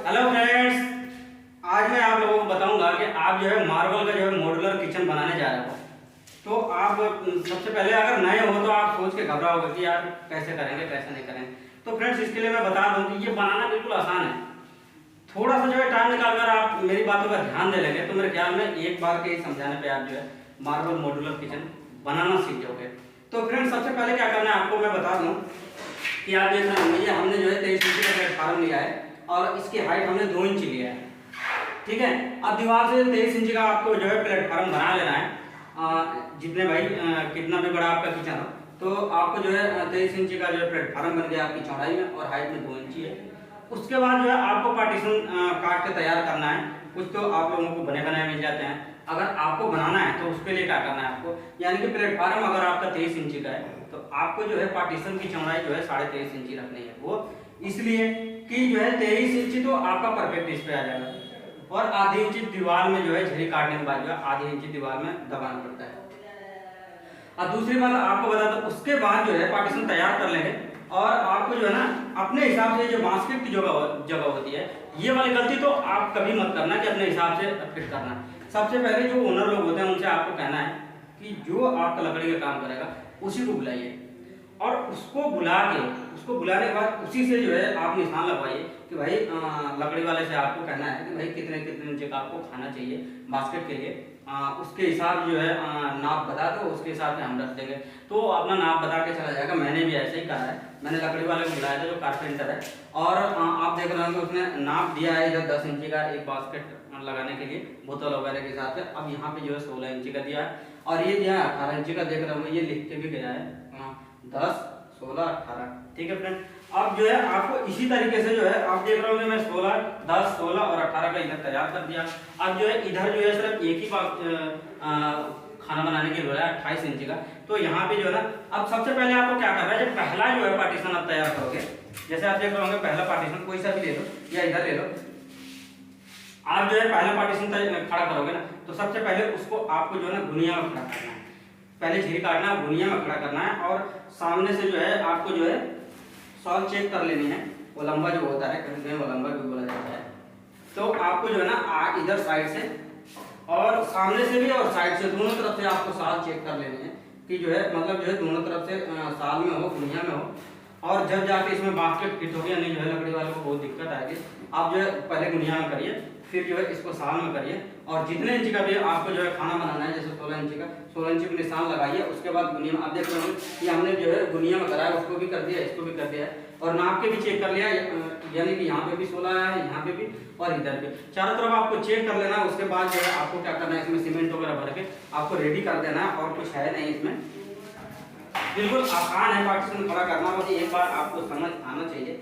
Hello friends, आज मैं आप लोगों को बताऊंगा कि आप जो है मार्बल का जो है मॉड्यूलर किचन बनाने जा रहे हो। तो आप सबसे पहले अगर नए हो तो आप सोच के घबराओगे कि यार कैसे करेंगे कैसे नहीं करेंगे। तो फ्रेंड्स, इसके लिए मैं बता दूं कि ये बनाना बिल्कुल आसान है। थोड़ा सा जो है टाइम निकालकर आप मेरी बातों का ध्यान दे लेंगे तो मेरे ख्याल में एक बार के ही समझाने पे आप जो है मार्बल मॉड्यूलर किचन बनाना सीख जाओगे। तो फ्रेंड्स, सबसे पहले क्या करना है आपको मैं बता दूं कि आप देख रहे होंगे, ये हमने जो है 23 इंच का प्लेटफार्म लिया है और इसकी हाइट हमने 2 इंच लिया है। ठीक है, अब दीवार से 23 इंच का आपको जो है प्लेटफार्म बना लेना है। जितने भाई कितना भी बड़ा आपका किचन हो तो आपको जो है 23 इंच का जो है प्लेटफार्म बन गया आपकी चौड़ाई में और हाइट में 2 इंच है। उसके बाद जो है आपको पार्टीशन काट के तैयार करना है। कुछ तो आप लोगों को बने बनाए मिल जाते हैं, अगर आपको बनाना है तो उसके लिए क्या करना है आपको, यानी कि प्लेटफार्म अगर आपका 23 इंच का है तो आपको जो है पार्टीशन की चौड़ाई जो है 23.5 इंच रखनी है। वो इसलिए कि जो है 23 इंच तो आपका परफेक्ट इस पे आ जाएगा और आधी इंच दीवार में जो है झरी काटने के बाद जो है आधी इंच दीवार में दबाना पड़ता है। और दूसरी बात आपको बता दो, उसके बाद जो है पार्टीशन तैयार कर लेंगे और आपको जो है ना अपने हिसाब से जो बास्केट की जगह होती है, ये वाली गलती तो आप कभी मत करना कि अपने हिसाब से फिट करना। सबसे पहले जो ओनर लोग होते हैं उनसे आपको कहना है कि जो आपका लकड़ी का काम करेगा उसी को बुलाइए और उसको बुलाने के बाद उसी से जो है आप निशान लगवाइए कि भाई लकड़ी वाले से आपको कहना है कि भाई कितने कितने इंच का आपको खाना चाहिए बास्केट के लिए। उसके हिसाब जो है नाप बता दो, उसके हिसाब से हम रख देंगे। तो अपना नाप बता के चला जाएगा। मैंने भी ऐसे ही करा है, मैंने लकड़ी वाले को बुलाया था जो कारपेंटर है और आप देख रहे होंगे उसने नाप दिया है इधर 10 इंच का एक बास्केट लगाने के लिए बोतल वगैरह के हिसाब से। अब यहाँ पे जो है 16 इंच का दिया है और ये दिया है 18 इंच का। देख रहे होंगे ये लिख के भी गया है 10, 16, 18। ठीक है फ्रेंड, अब जो है आपको इसी तरीके से जो है आप देख रहे होंगे मैं 16, 10, 16 और 18 का इधर तैयार कर दिया। अब जो है इधर जो है सिर्फ एक ही खाना बनाने के लिए है 28 इंच का। तो यहाँ पे जो है ना अब सबसे पहले आपको क्या करना है, जब पहला जो है पार्टीशन आप तैयार करोगे, जैसे आप देख रहे होंगे पहला पार्टीशन कोई सा भी ले लो या इधर ले लो, आप जो है पहला पार्टीशन खड़ा करोगे ना तो सबसे पहले उसको आपको जो है ना गुनिया में खड़ा करना है। पहले झिरी काटना है, गुनिया में खड़ा करना है और सामने से जो है आपको जो है सॉल चेक कर लेनी है। वो लंबा जो होता है कहीं वो लंबा भी बोला जाता है। तो आपको जो है ना इधर साइड से और सामने से भी और साइड से दोनों तरफ से आपको साल चेक कर लेनी है कि जो है मतलब जो है दोनों तरफ से साल में हो गुनिया में हो। और जब जाके इसमें बास्केट फिट हो गया नहीं जो है लकड़ी वाले को बहुत दिक्कत आएगी। आप जो है पहले गुनिया में करिए, फिर जो है इसको साल में करिए और जितने इंच का भी आपको जो है खाना बनाना है, जैसे 16 इंच का 16 इंच का निशान लगाइए। उसके बाद गुनिया में आप देख रहे होंगे कि हमने जो है गुनिया में कराया, उसको भी कर दिया, इसको भी कर दिया है और नाप के भी चेक कर लिया, यानी कि यहाँ पे भी 16 है, यहाँ पे भी और इधर भी, चारों तरफ आपको चेक कर लेना। उसके बाद जो है आपको क्या करना है, इसमें सीमेंट वगैरह भर के आपको रेडी कर देना है और कुछ है नहीं इसमें, बिल्कुल आसान है पार्टीशन खड़ा करना। बस एक बार आपको समझ आना चाहिए